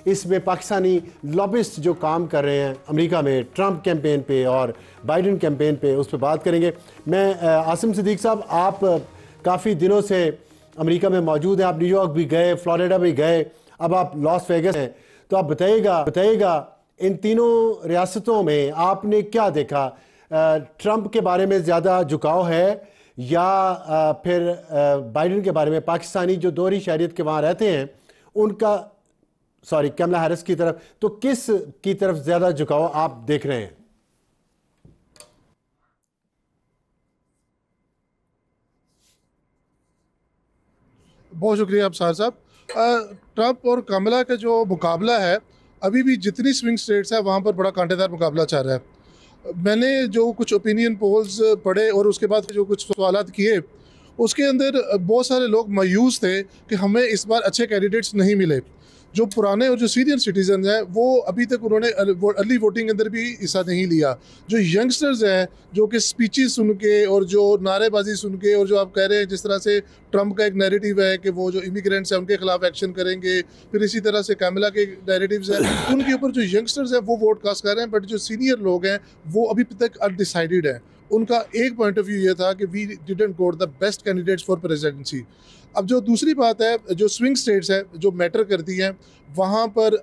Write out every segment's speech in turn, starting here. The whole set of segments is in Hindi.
इसमें पाकिस्तानी लॉबिस्ट जो काम कर रहे हैं अमेरिका में ट्रंप कैंपेन पे और बाइडेन कैंपेन पे, उस पर बात करेंगे। मैं आसिम सिद्दीक साहब, आप काफ़ी दिनों से अमेरिका में मौजूद हैं, आप न्यूयॉर्क भी गए, फ्लोरिडा भी गए, अब आप लॉस वेगस हैं, तो आप बताइएगा इन तीनों रियासतों में आपने क्या देखा? ट्रंप के बारे में ज़्यादा झुकाव है या फिर बाइडेन के बारे में? पाकिस्तानी जो दोहरी शहरियत के वहाँ रहते हैं उनका, सॉरी, कमला हैरिस की तरफ, तो किस की तरफ ज़्यादा झुकाव आप देख रहे हैं? बहुत शुक्रिया अफसार साहब। ट्रंप और कमला का जो मुकाबला है, अभी भी जितनी स्विंग स्टेट्स है वहाँ पर बड़ा कांटेदार मुकाबला चल रहा है। मैंने जो कुछ ओपिनियन पोल्स पढ़े और उसके बाद जो कुछ सवालात किए, उसके अंदर बहुत सारे लोग मायूस थे कि हमें इस बार अच्छे कैंडिडेट्स नहीं मिले। जो पुराने और जो सीनियर सिटीजन हैं वो अभी तक उन्होंने अर्ली वोटिंग के अंदर भी हिस्सा नहीं लिया। जो यंगस्टर्स हैं जो कि स्पीचेस सुन के और जो नारेबाजी सुन के, और जो आप कह रहे हैं जिस तरह से ट्रंप का एक नैरेटिव है कि वो जो इमिग्रेंट्स हैं उनके खिलाफ एक्शन करेंगे, फिर इसी तरह से कैमला के नैरेटिव्स हैं, उनके ऊपर जो यंगस्टर्स हैं वो वोट कास्ट कर रहे हैं। बट जो सीनियर लोग हैं वो अभी तक अनडिसाइडेड हैं। उनका एक पॉइंट ऑफ व्यू ये था कि we didn't got the best candidates for presidency. अब जो दूसरी बात है, जो स्विंग स्टेट्स है जो मैटर करती हैं, वहाँ पर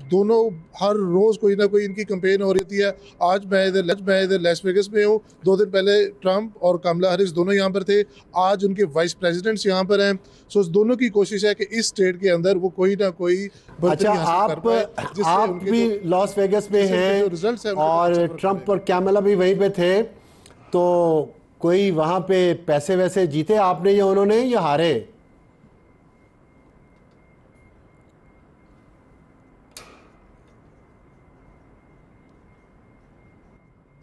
दोनों हर रोज़ कोई ना कोई इनकी कैंपेन हो रही है। आज मैं इधर लास वेगस में हूँ, 2 दिन पहले ट्रंप और कमला हैरिस दोनों यहाँ पर थे, आज उनके वाइस प्रेसिडेंट्स यहाँ पर हैं। सो दोनों की कोशिश है कि इस स्टेट के अंदर वो कोई ना कोई अच्छा, आप भी लॉस वेगस में हैं और ट्रंप और कैमला भी वहीं पे थे, तो कोई वहाँ पे पैसे वैसे जीते आपने या उन्होंने, या हारे?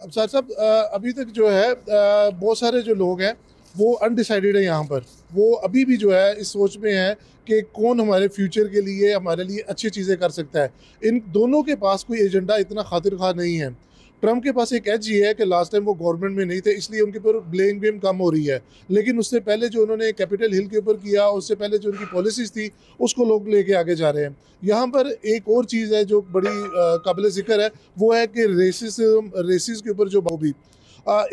अब साथ साहब अभी तक जो है बहुत सारे जो लोग हैं वो अनडिसाइडेड है यहाँ पर। वो अभी भी जो है इस सोच में है कि कौन हमारे फ्यूचर के लिए, हमारे लिए अच्छी चीज़ें कर सकता है। इन दोनों के पास कोई एजेंडा इतना खातिर खा नहीं है। ट्रंप के पास एक एज ये है कि लास्ट टाइम वो गवर्नमेंट में नहीं थे, इसलिए उनके ऊपर ब्लेम गेम कम हो रही है। लेकिन उससे पहले जो उन्होंने कैपिटल हिल के ऊपर किया, उससे पहले जो उनकी पॉलिसीज थी, उसको लोग लेके आगे जा रहे हैं। यहाँ पर एक और चीज़ है जो बड़ी काबिल जिक्र है, वो है कि रेसिस के ऊपर जो भी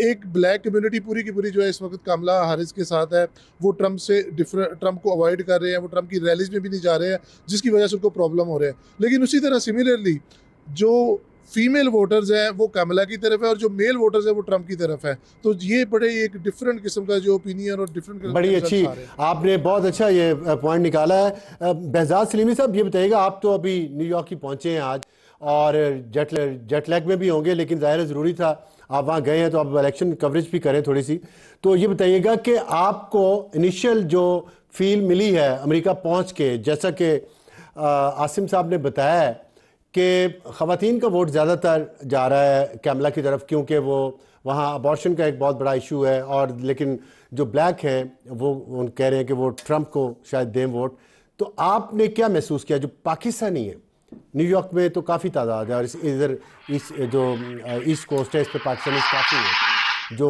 एक ब्लैक कम्युनिटी पूरी की पूरी जो है इस वक्त कमला हैरिस के साथ है। वो ट्रंप को अवॉइड कर रहे हैं, वो ट्रंप की रैलीज में भी नहीं जा रहे हैं, जिसकी वजह से उनको प्रॉब्लम हो रहा है। लेकिन उसी तरह सिमिलरली जो फीमेल वोटर्स हैं वो कमला की तरफ है और जो मेल वोटर्स हैं वो ट्रंप की तरफ है। तो ये बड़े एक डिफरेंट किस्म का जो ओपिनियन और डिफरेंट, बड़ी अच्छी, आपने बहुत अच्छा ये पॉइंट निकाला है। बेहजाद सलीमी साहब, ये बताइएगा, आप तो अभी न्यूयॉर्क ही पहुंचे हैं आज और जेट लैग में भी होंगे, लेकिन ज़ाहिर ज़रूरी था, आप वहाँ गए हैं तो आप इलेक्शन कवरेज भी करें थोड़ी सी। तो ये बताइएगा कि आपको इनिशियल जो फील मिली है अमेरिका पहुँच के, जैसा कि आसिम साहब ने बताया है कि ख़वातीन का वोट ज़्यादातर जा रहा है कैमला की तरफ, क्योंकि वो वहाँ अबॉर्शन का एक बहुत बड़ा इशू है, और लेकिन जो ब्लैक हैं वो कह रहे हैं कि वो ट्रंप को शायद दें वोट। तो आपने क्या महसूस किया? जो पाकिस्तानी है न्यूयॉर्क में तो काफ़ी तादाद है, और इधर इस जो ईस्ट कोस्ट है इस पर पाकिस्तानी काफ़ी है, जो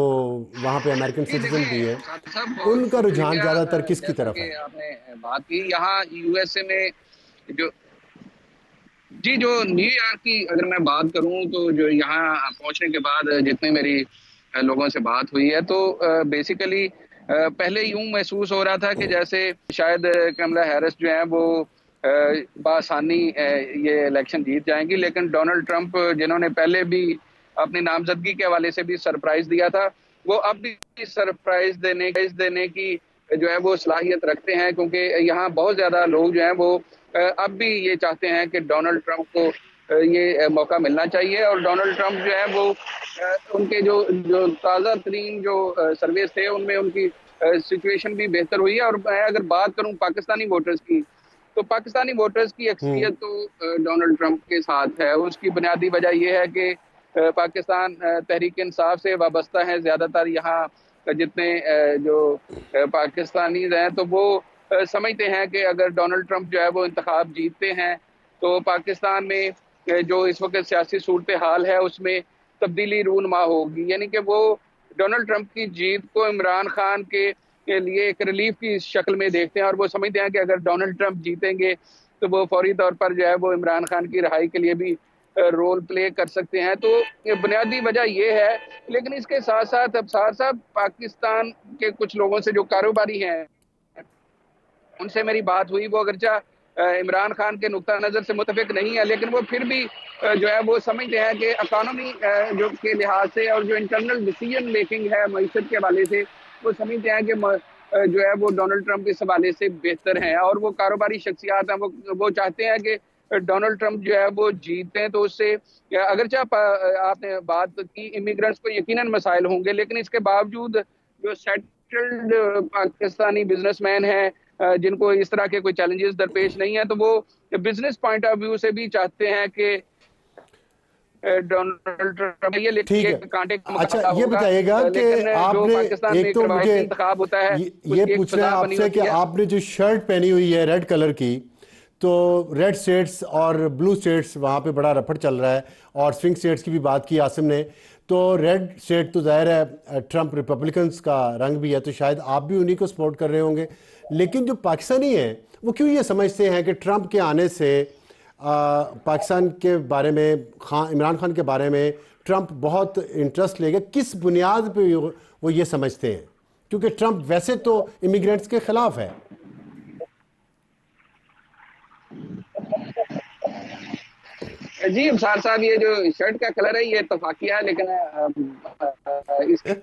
वहाँ पे अमेरिकन सिटीजन भी है, उनका रुझान ज़्यादातर किसकी तरफ है? आपने बात की यहाँ यूएसए में जो जो न्यूयॉर्क की अगर मैं बात करूं, तो जो यहाँ पहुंचने के बाद जितने मेरी लोगों से बात हुई है, तो बेसिकली पहले यूं महसूस हो रहा था कि जैसे शायद कमला हैरिस जो है वो बासानी ये इलेक्शन जीत जाएंगी। लेकिन डोनाल्ड ट्रंप, जिन्होंने पहले भी अपनी नामजदगी के हवाले से भी सरप्राइज दिया था, वो अब भी सरप्राइज देने की जो है वो सलाहियत रखते हैं, क्योंकि यहाँ बहुत ज़्यादा लोग जो हैं वो अब भी ये चाहते हैं कि डोनाल्ड ट्रंप को ये मौका मिलना चाहिए। और डोनाल्ड ट्रंप जो है वो उनके जो ताज़ा तरीन जो सर्वेस थे उनमें उनकी सिचुएशन भी बेहतर हुई है। और मैं अगर बात करूं पाकिस्तानी वोटर्स की, तो पाकिस्तानी वोटर्स की अक्सरियत तो डोनाल्ड ट्रंप के साथ है। उसकी बुनियादी वजह यह है कि पाकिस्तान तहरीक इंसाफ से वाबस्ता है ज़्यादातर यहाँ जितने जो पाकिस्तानी हैं, तो वो समझते हैं कि अगर डोनाल्ड ट्रंप जो है वो इंतखाब जीतते हैं तो पाकिस्तान में जो इस वक्त सियासी सूरत हाल है उसमें तब्दीली रूनमा होगी। यानी कि वो डोनाल्ड ट्रंप की जीत को इमरान खान के लिए एक रिलीफ की शक्ल में देखते हैं, और वो समझते हैं कि अगर डोनाल्ड ट्रंप जीतेंगे तो वो फौरी तौर पर जो है वो इमरान खान की रिहाई के लिए भी रोल प्ले कर सकते हैं। तो ये बुनियादी वजह ये है। लेकिन इसके साथ साथ अफसार साहब, पाकिस्तान के कुछ लोगों से जो कारोबारी हैं उनसे मेरी बात हुई, वो अगरचा इमरान खान के नुक्ता नज़र से मुतफिक नहीं है, लेकिन वो फिर भी जो है वो समझते हैं कि इकानमी जो के लिहाज से और जो इंटरनल डिसीजन मेकिंग है मईशत के हवाले से, वो समझते हैं कि जो है वो डोनाल्ड ट्रंप इस हवाले से बेहतर हैं। और वो कारोबारी शख्सियात हैं, वो चाहते हैं कि डोनाल्ड ट्रंप जो है वो जीतते हैं। तो उससे अगरचे आपने बात की, इमिग्रेंट्स को यकीनन मसाइल होंगे, लेकिन इसके बावजूद जो सेटल्ड पाकिस्तानी बिजनेसमैन हैं जिनको इस तरह के कोई चैलेंजेस दरपेश नहीं है, तो वो बिजनेस पॉइंट ऑफ व्यू से भी चाहते हैं कि डोनाल्ड ट्रंप ठीक ये है। कांटे का अच्छा, मुकाबला ये होगा। बताइएगा कि लेकिन जो आपने, पाकिस्तान में एक तो रवायती मुझे इंतखाब होता है, ये उसकी एक पूछना है फिजा बनी आपसे कि होती है। आपने जो शर्ट पहनी हुई है रेड कलर की, तो रेड स्टेट्स और ब्लू स्टेट्स वहाँ पे बड़ा रफड़ चल रहा है, और स्विंग स्टेट्स की भी बात की आसिम ने। तो रेड स्टेट तो जाहिर है ट्रंप रिपब्लिकन्स का रंग भी है, तो शायद आप भी उन्हीं को सपोर्ट कर रहे होंगे। लेकिन जो पाकिस्तानी हैं वो क्यों ये समझते हैं कि ट्रंप के आने से पाकिस्तान के बारे में, इमरान खान के बारे में ट्रंप बहुत इंटरेस्ट लेगा? किस बुनियाद पे वो ये समझते हैं? क्योंकि ट्रंप वैसे तो इमिग्रेंट्स के खिलाफ है। जी अबसार साहब, ये जो शर्ट का कलर है ये इत्तफाकिया है, लेकिन इसके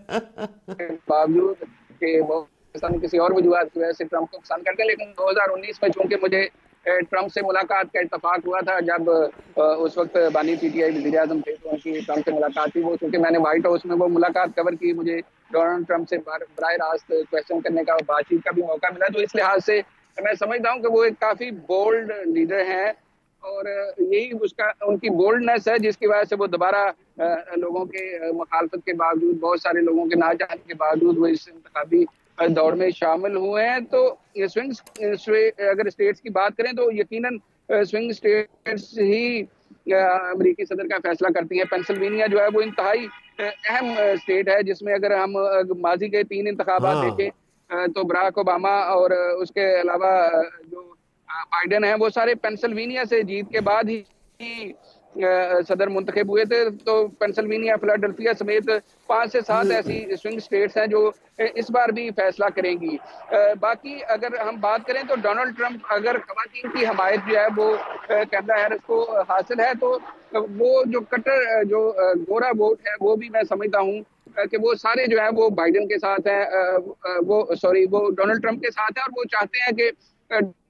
बावजूद कि वो पाकिस्तान किसी और वजूहत की वजह से ट्रंप को पसंद करते हैं। लेकिन 2019 में चूंकि मुझे ट्रंप से मुलाकात का इत्तफाक हुआ था, जब उस वक्त बानी पीटीआई वज़ीर आज़म थे, तो उनकी ट्रंप से मुलाकात थी। वो चूंकि मैंने व्हाइट हाउस में वो मुलाकात कवर की, मुझे डोनाल्ड ट्रंप से बराह रास्त क्वेश्चन करने का, बातचीत का भी मौका मिला। तो इस लिहाज से मैं समझता हूँ कि वो एक काफ़ी बोल्ड लीडर हैं, और यही उसका उनकी बोल्डनेस है जिसकी वजह से वो दोबारा लोगों के मुखालफत के बावजूद, बहुत सारे लोगों के ना चाहने के बावजूद वो इस इंतखाबी दौड़ में शामिल हुए हैं। तो ये अगर स्टेट्स की बात करें तो यकीनन स्विंग स्टेट्स ही अमेरिकी सदर का फैसला करती है। पेंसिल्वेनिया जो है वो इंतहाई अहम स्टेट है, जिसमें अगर हम माजी के 3 इंतखाबात हाँ, देखें तो बराक ओबामा और उसके अलावा जो बाइडेन है, वो सारे पेंसिल्वेनिया से जीत के बाद ही सदर मुंतखब हुए थे। तो पेंसिल्वेनिया, फिलाडेल्फिया समेत 5 से 7 ऐसी स्विंग स्टेट्स हैं जो इस बार भी फैसला करेंगी। बाकी अगर हम बात करें तो डोनाल्ड ट्रंप अगर खवातीन की हमायत जो है वो कैमला हैरिस को हासिल है, तो वो जो कट्टर जो गोरा वोट है, वो भी मैं समझता हूँ कि वो सारे जो है वो बाइडेन के साथ हैं, वो डोनाल्ड ट्रंप के साथ हैं, और वो चाहते हैं कि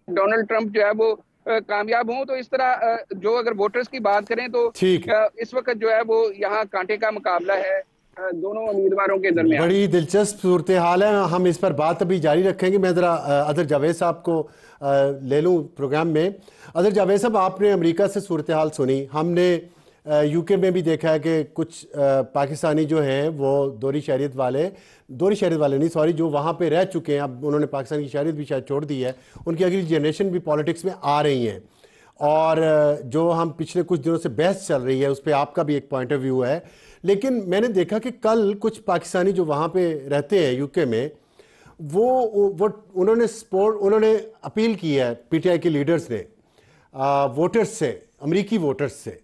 डोनाल्ड ट्रंप जो है वो कामयाब हों। तो इस तरह जो अगर वोटर्स की बात करें तो ठीक है। इस वक्त जो है वो यहाँ कांटे का मुकाबला है दोनों उम्मीदवारों के दरमियान। बड़ी दिलचस्प सूरत हाल है। हम इस पर बात अभी जारी रखेंगे। मैं ज़रा अदर जावेद साहब को ले लूँ प्रोग्राम में। अदर जावेद साहब, आपने अमेरिका से सूरत हाल सुनी, हमने यूके में भी देखा है कि कुछ पाकिस्तानी जो हैं वो दोहरी शहरियत वाले नहीं, सॉरी, जो वहाँ पे रह चुके हैं, अब उन्होंने पाकिस्तान की शहरियत भी शायद छोड़ दी है, उनकी अगली जनरेशन भी पॉलिटिक्स में आ रही हैं। और जो हम पिछले कुछ दिनों से बहस चल रही है उस पर आपका भी एक पॉइंट ऑफ व्यू है। लेकिन मैंने देखा कि कल कुछ पाकिस्तानी जो वहाँ पे रहते हैं यूके में, वो उन्होंने अपील की है पीटीआई के लीडर्स ने वोटर्स से, अमेरिकी वोटर्स से,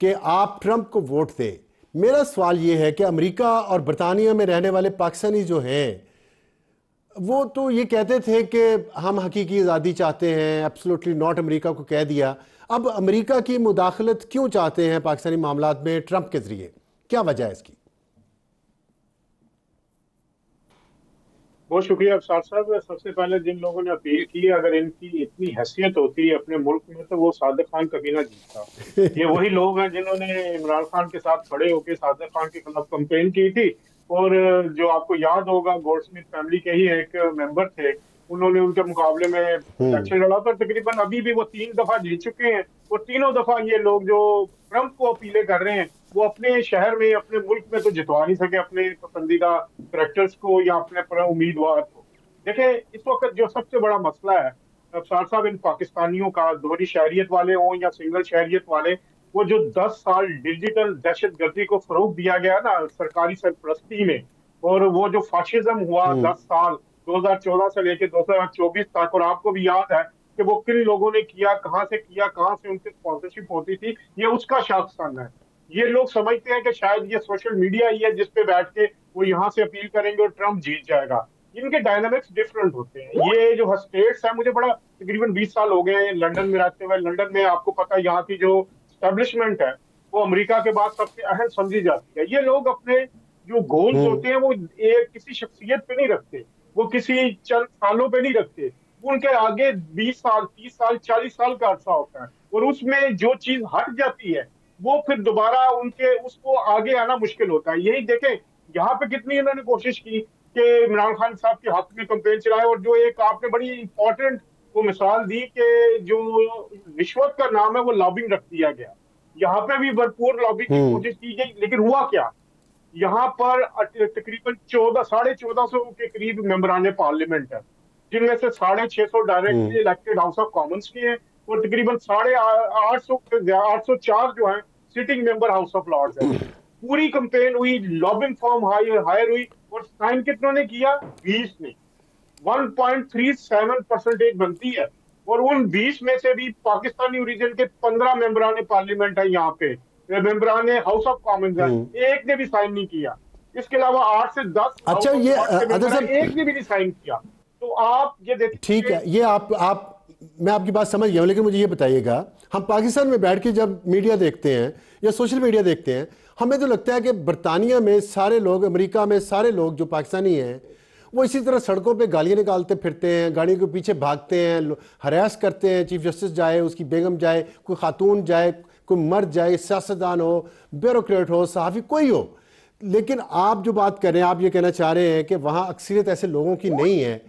कि आप ट्रंप को वोट दें। मेरा सवाल ये है कि अमेरिका और बरतानिया में रहने वाले पाकिस्तानी जो हैं वो तो ये कहते थे कि हम हकीकी आज़ादी चाहते हैं, एब्सोल्युटली नॉट, अमेरिका को कह दिया। अब अमेरिका की मुदाखलत क्यों चाहते हैं पाकिस्तानी मामलात में ट्रंप के ज़रिए? क्या वजह है इसकी? बहुत शुक्रिया अफसार साहब। सबसे पहले जिन लोगों ने अपील की, अगर इनकी इतनी हैसियत होती है अपने मुल्क में तो वो सादिक खान कभी ना जीतता। ये वही लोग हैं जिन्होंने इमरान खान के साथ खड़े होकर सादिक खान के खिलाफ कंपेन की थी। और जो आपको याद होगा, गोल्डस्मिथ फैमिली के ही एक मेंबर थे, उन्होंने उनके मुकाबले में इलेक्शन लड़ा था। तकरीबन अभी भी वो 3 दफा जीत चुके हैं। और तीनों दफा ये लोग जो ट्रंप को अपीलें कर रहे हैं, वो अपने शहर में, अपने मुल्क में तो जितवा नहीं सके अपने पसंदीदा करेक्टर्स को या अपने उम्मीदवार को। देखें, इस वक्त जो सबसे बड़ा मसला है अफसार साहब, इन पाकिस्तानियों का, दोहरी शहरियत वाले हों या सिंगल शहरियत वाले, वो जो 10 साल डिजिटल दहशतगर्दी को फरोग दिया गया ना सरकारी सरपरस्ती में, और वो जो फाशिज्म हुआ 10 साल 2014 से लेकर 2024 तक, और आपको भी याद है कि वो किन लोगों ने किया, कहाँ से किया, कहाँ से उनकी स्पॉन्सरशिप होती थी, ये उसका शाखसाना है। ये लोग समझते हैं कि शायद ये सोशल मीडिया ही है जिसपे बैठ के वो यहाँ से अपील करेंगे और ट्रंप जीत जाएगा। इनके डायनामिक्स डिफरेंट होते हैं। ये जो स्टेट्स है, मुझे बड़ा तकरीबन 20 साल हो गए लंदन में रहते हुए। लंदन में आपको पता है यहाँ की जो स्टैब्लिशमेंट है वो अमेरिका के बाद सबसे अहम समझी जाती है। ये लोग अपने जो गोल्स होते हैं वो एक किसी शख्सियत पे नहीं रखते, वो किसी चंद सालों पे नहीं रखते, उनके आगे 20 साल 30 साल 40 साल का अर्सा होता है, और उसमें जो चीज हट जाती है वो फिर दोबारा उनके उसको आगे आना मुश्किल होता है। यही देखें यहाँ पे कितनी इन्होंने कोशिश की कि इमरान खान साहब के हक में कैंपेन चलाए, और जो एक आपने बड़ी इंपॉर्टेंट वो मिसाल दी कि जो रिश्वत का नाम है वो लॉबिंग रख दिया गया। यहाँ पे भी भरपूर लॉबिंग की कोशिश की गई, लेकिन हुआ क्या, यहाँ पर तकरीबन 1450 के करीब मेंबरान पार्लियामेंट है, जिनमें से 650 directly elected House of Commons के हैं, और तकरीबन 804 जो है sitting member House of Lords है। पूरी कंपेन हुई, लॉबिंग फॉर्म हायर हुई, और साइन कितनों ने किया? 20 ने। 1.37 परसेंटेज बनती है, और उन 20 में से भी पाकिस्तानी ओरिजिन के 15 मेंबरान पार्लियामेंट है, यहाँ पे मेंबरान हाउस ऑफ कॉमन्स है, एक ने भी साइन नहीं किया। इसके अलावा 8 से 10 अच्छा, ये एक ने भी नहीं साइन किया। तो आप ये देखिए, ठीक है, ये आप मैं आपकी बात समझ गया हूं, लेकिन मुझे ये बताइएगा, हम पाकिस्तान में बैठ के जब मीडिया देखते हैं या सोशल मीडिया देखते हैं, हमें तो लगता है कि बरतानिया में सारे लोग, अमेरिका में सारे लोग जो पाकिस्तानी हैं वो इसी तरह सड़कों पे गालियां निकालते फिरते हैं, गाड़ियों के पीछे भागते हैं, हरास करते हैं। चीफ जस्टिस जाए, उसकी बेगम जाए, कोई खातून जाए, कोई मर्द जाए, सियासतदान हो, ब्यूरोक्रेट हो, सहाफ़ी, कोई हो। लेकिन आप जो बात कर रहे हैं, आप ये कहना चाह रहे हैं कि वहाँ अक्सरियत ऐसे लोगों की नहीं है,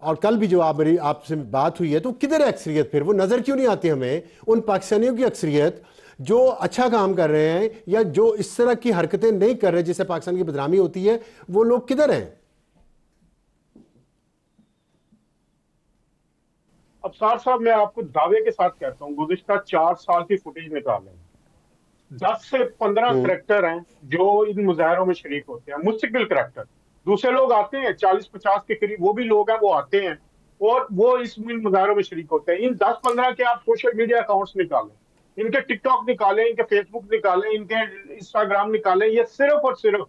और कल भी जो आपसे बात हुई है, तो किधर है अक्सरियत? फिर वो नज़र क्यों नहीं आती हमें उन पाकिस्तानियों की अक्सरियत जो अच्छा काम कर रहे हैं या जो इस तरह की हरकतें नहीं कर रहे जिससे पाकिस्तान की बदनामी होती है? वो लोग किधर हैं? अफसार साहब, मैं आपको दावे के साथ कहता हूँ, गुज़िश्ता 4 साल की फुटेज निकालें, 10 से 15 करैक्टर हैं जो इन मुजाहरों में शरीक होते हैं, मुस्तकिल करैक्टर। दूसरे लोग आते हैं 40-50 के करीब, वो भी लोग हैं, वो आते हैं और वो इस मुजाहरों में शरीक होते हैं। इन 10-15 के आप सोशल मीडिया अकाउंट्स निकालें, इनके टिकटॉक निकालें, इनके फेसबुक निकालें, इनके इंस्टाग्राम निकालें, ये सिर्फ और सिर्फ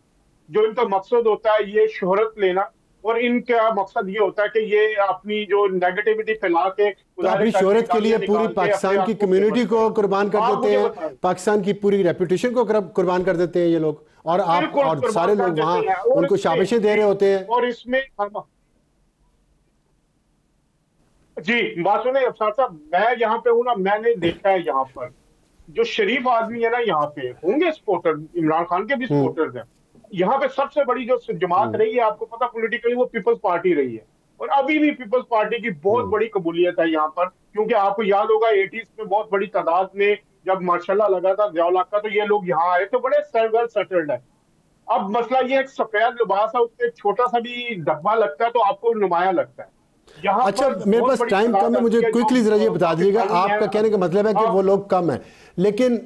जो इनका मकसद होता है ये शोहरत लेना, और इनका मकसद ये होता है कि ये अपनी जो नेगेटिविटी फैला के तो अपनी शोहरत के लिए पूरी पाकिस्तान की कम्युनिटी को कुर्बान कर देते हैं, पाकिस्तान की पूरी रेपुटेशन को कुर्बान कर देते हैं ये लोग, और आप और सारे लोग वहां उनको शाबाशी दे रहे होते हैं। और इसमें जी बात सुने अफसार साहब, मैं यहाँ पे हूँ ना, मैंने देखा है यहाँ पर जो शरीफ आदमी है ना, यहाँ पे होंगे सपोर्टर, इमरान खान के भी सपोर्टर्स हैं। यहाँ पे सबसे बड़ी जो जमात रही है, आपको पता पॉलिटिकली, वो पीपल्स पार्टी रही है, और अभी भी पीपल्स पार्टी की बहुत बड़ी कबूलियत है यहाँ पर, क्योंकि आपको याद होगा 80s में बहुत बड़ी तादाद में जब मार्शल लगा था ज़िया-उल हक का, तो ये लोग यहाँ आए तो बड़े वेल सेटल्ड है। अब मसला ये एक सफेद लिबास है, उससे छोटा सा भी धब्बा लगता है तो आपको नुमाया लगता है। अच्छा, मेरे पास टाइम कम है, मुझे क्विकली जरा ये बता दीजिएगा, आपका कहने का मतलब है कि वो लोग कम है, लेकिन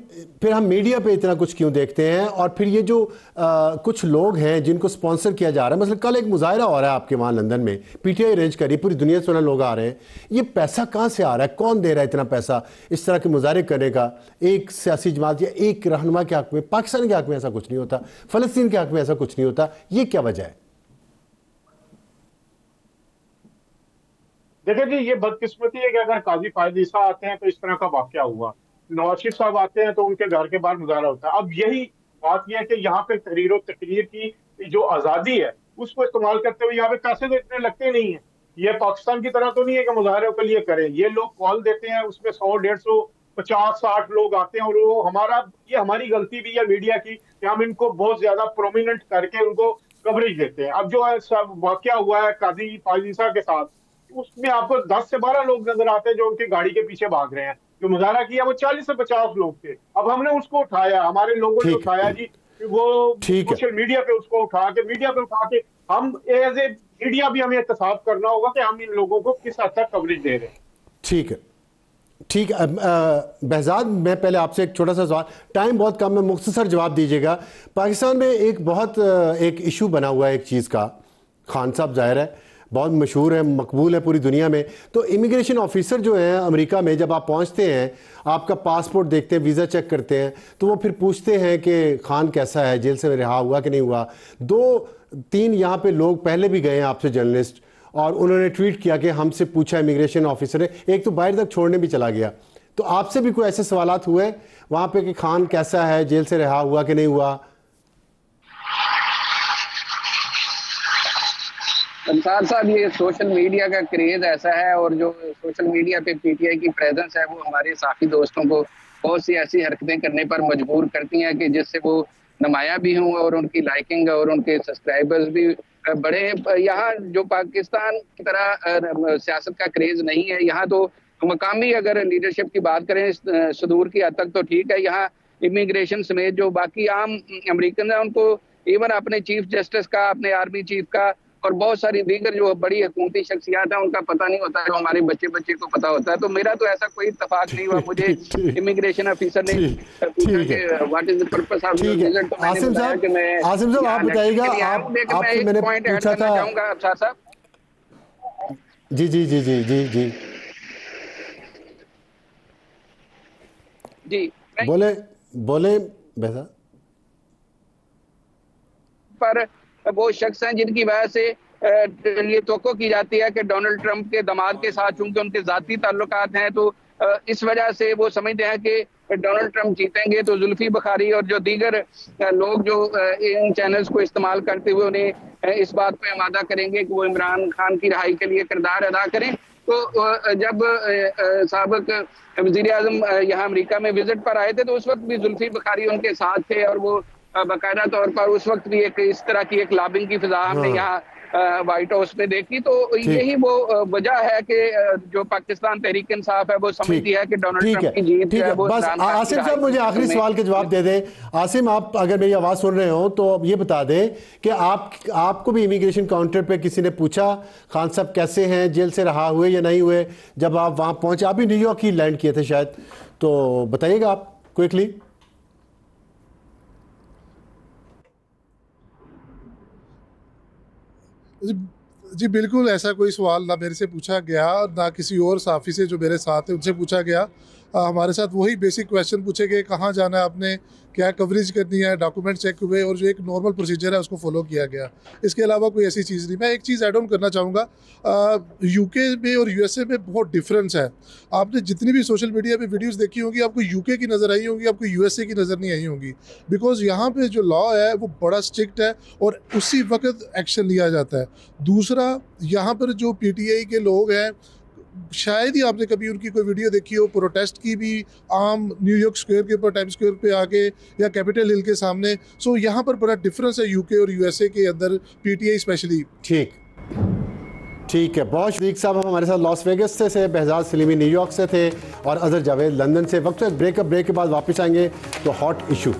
फिर हम मीडिया पे इतना कुछ क्यों देखते हैं? और फिर ये जो कुछ लोग हैं जिनको स्पॉन्सर किया जा रहा है, मतलब कल एक मुजाहरा हो रहा है आपके वहाँ लंदन में, पीटीआई अरेंज करी, पूरी दुनिया से लोग आ रहे हैं, ये पैसा कहाँ से आ रहा है? कौन दे रहा है इतना पैसा इस तरह के मुजाहरे करने का? एक सियासी जमात या एक रहनुमा के हक में, पाकिस्तान के हक में ऐसा कुछ नहीं होता, फ़लस्तीन के हक में ऐसा कुछ नहीं होता, ये क्या वजह है? देखिए जी, ये बदकिस्मती है कि अगर काजी फायद ईसा आते हैं तो इस तरह का वाकया हुआ, नवाज शरीफ साहब आते हैं तो उनके घर के बाहर मुजाहरा होता है। अब यही बात यह है कि यहाँ पे तहरीर और तकरीर की जो आज़ादी है उसको इस्तेमाल करते हुए यहाँ पे पैसे तो इतने लगते नहीं है। ये पाकिस्तान की तरह तो नहीं है कि मुजाहरों के लिए करें, ये लोग कॉल देते हैं, उसमें 100-150 50-60 लोग आते हैं, और वो ये हमारी गलती भी है मीडिया की कि हम इनको बहुत ज्यादा प्रोमिनेंट करके उनको कवरेज देते हैं। अब जो वाकया हुआ है काजी फायद ईसा के साथ, उसमें आपको 10 से 12 लोग नजर आते हैं जो उनकी गाड़ी के पीछे भाग रहे हैं। जो मुजाहरा किया वो 40 से 50 लोग थे। अब हमने उसको उठाया, हमारे लोगों ने उठाया जी, वो सोशल मीडिया पे उसको उठा के हम एज ए मीडिया भी हमें एहतसाब करना होगा कि हम इन लोगों को किस हद तक कवरेज दे रहे हैं। ठीक है, ठीक है। बहजाद, मैं पहले आपसे एक छोटा सा सवाल, टाइम बहुत कम है, मुख्तसर जवाब दीजिएगा। पाकिस्तान में एक इशू बना हुआ है एक चीज़ का, खान साहब जाहिर है बहुत मशहूर है, मकबूल है पूरी दुनिया में। तो इमिग्रेशन ऑफिसर जो हैं अमेरिका में, जब आप पहुंचते हैं, आपका पासपोर्ट देखते हैं, वीज़ा चेक करते हैं, तो वो फिर पूछते हैं कि खान कैसा है, जेल से रिहा हुआ कि नहीं हुआ। 2-3 यहाँ पे लोग पहले भी गए हैं आपसे, जर्नलिस्ट, और उन्होंने ट्वीट किया कि हमसे पूछा इमिग्रेशन ऑफिसर ने, एक तो बाहर तक छोड़ने भी चला गया। तो आपसे भी कोई ऐसे सवालात हुए वहाँ पे कि खान कैसा है, जेल से रिहा हुआ कि नहीं हुआ? अंसार साहब, ये सोशल मीडिया का क्रेज ऐसा है, और जो सोशल मीडिया पे पीटीआई की प्रेजेंस है वो हमारे साथी दोस्तों को बहुत सी ऐसी हरकतें करने पर मजबूर करती हैं कि जिससे वो नुमाया भी हों और उनकी लाइकिंग और उनके सब्सक्राइबर्स भी बड़े। यहाँ जो पाकिस्तान की तरह सियासत का क्रेज नहीं है, यहाँ तो मकामी अगर लीडरशिप की बात करें सुदूर की हद तक तो ठीक है। यहाँ इमिग्रेशन समेत जो बाकी आम अमेरिकन है उनको इवन अपने चीफ जस्टिस का, अपने आर्मी चीफ का और बहुत सारी दीगर जो बड़ी हुकूमती शख्सियात है उनका पता नहीं होता है, जो हमारे बच्चे को पता होता है। तो मेरा तो ऐसा कोई इत्तेफाक नहीं हुआ। मुझे इमिग्रेशन ऑफिसर ने पूछा कि what is the purpose of your visit, तो मैंने बताया कि मैं आसिम साहब आप बताइएगा, आपसे मैंने पूछा था। चाहूंगा अफसार साहब। जी जी जी जी जी जी जी बोले बेहतर। पर वो शख्स हैं जिनकी वजह से ये तवक्को की जाती है कि डोनाल्ड ट्रंप के दामाद के साथ चूंकि उनके जाती ताल्लुकात हैं, तो इस वजह से वो समझते हैं कि डोनाल्ड ट्रंप जीतेंगे तो जुल्फी बुखारी और जो दीगर लोग जो इन चैनल्स को इस्तेमाल करते हुए उन्हें इस बात पे आमादा करेंगे कि वो इमरान खान की रहाई के लिए किरदार अदा करें। तो जब साबिक वज़ीर आज़म यहाँ अमेरिका में विजिट पर आए थे तो उस वक्त भी जुल्फी बुखारी उनके साथ थे, और वो बाकायदा तौर पर उस वक्त भी एक इस तरह की एक लॉबिंग की फिजा हमने यहाँ व्हाइट हाउस में देखी। तो यही वो वजह है कि जो पाकिस्तान तहरीक इंसाफ है वो समझती है कि डोनाल्ड ट्रंप की जीत है वो। बस आसिम साहब मुझे आखिरी सवाल के जवाब दे दें। आसिम, आप अगर मेरी आवाज़ सुन रहे हो तो ये बता दें कि आपको भी इमिग्रेशन काउंटर पे किसी ने पूछा खान साहब कैसे हैं, जेल से रहा हुए या नहीं हुए, जब आप वहाँ पहुँचे? आप भी न्यूयॉर्क ही लैंड किए थे शायद, तो बताइएगा आप क्विकली। जी बिल्कुल, ऐसा कोई सवाल ना मेरे से पूछा गया ना किसी और साफ़ी से जो मेरे साथ है उनसे पूछा गया। हमारे साथ वही बेसिक क्वेश्चन पूछे गए, कहाँ जाना है आपने, क्या कवरेज करनी है, डॉक्यूमेंट चेक हुए और जो एक नॉर्मल प्रोसीजर है उसको फॉलो किया गया। इसके अलावा कोई ऐसी चीज़ नहीं। मैं एक चीज़ ऐड ऑन करना चाहूँगा, यूके में और यूएसए में बहुत डिफरेंस है। आपने जितनी भी सोशल मीडिया पे वीडियोस देखी होंगी आपको यूके की नज़र आई होंगी, आपको यूएसए की नज़र नहीं आई होंगी, बिकॉज यहाँ पे जो लॉ है वो बड़ा स्ट्रिक्ट है और उसी वक्त एक्शन लिया जाता है। दूसरा, यहाँ पर जो पीटीआई के लोग हैं, शायद ही आपने कभी उनकी कोई वीडियो देखी हो प्रोटेस्ट की भी, आम न्यूयॉर्क स्क्वायर के ऊपर, टाइम स्क्वायर पे आके या कैपिटल हिल के सामने। सो यहाँ पर बड़ा डिफरेंस है यूके और यूएसए के अंदर, पीटीआई स्पेशली। ठीक है। बहुत शरीक साहब हमारे साथ लॉस वेगस से, बेहजाद सलीमी न्यूयॉर्क से थे और अजहर जावेद लंदन से। वक्त ब्रेक के बाद वापस आएंगे तो हॉट इशू।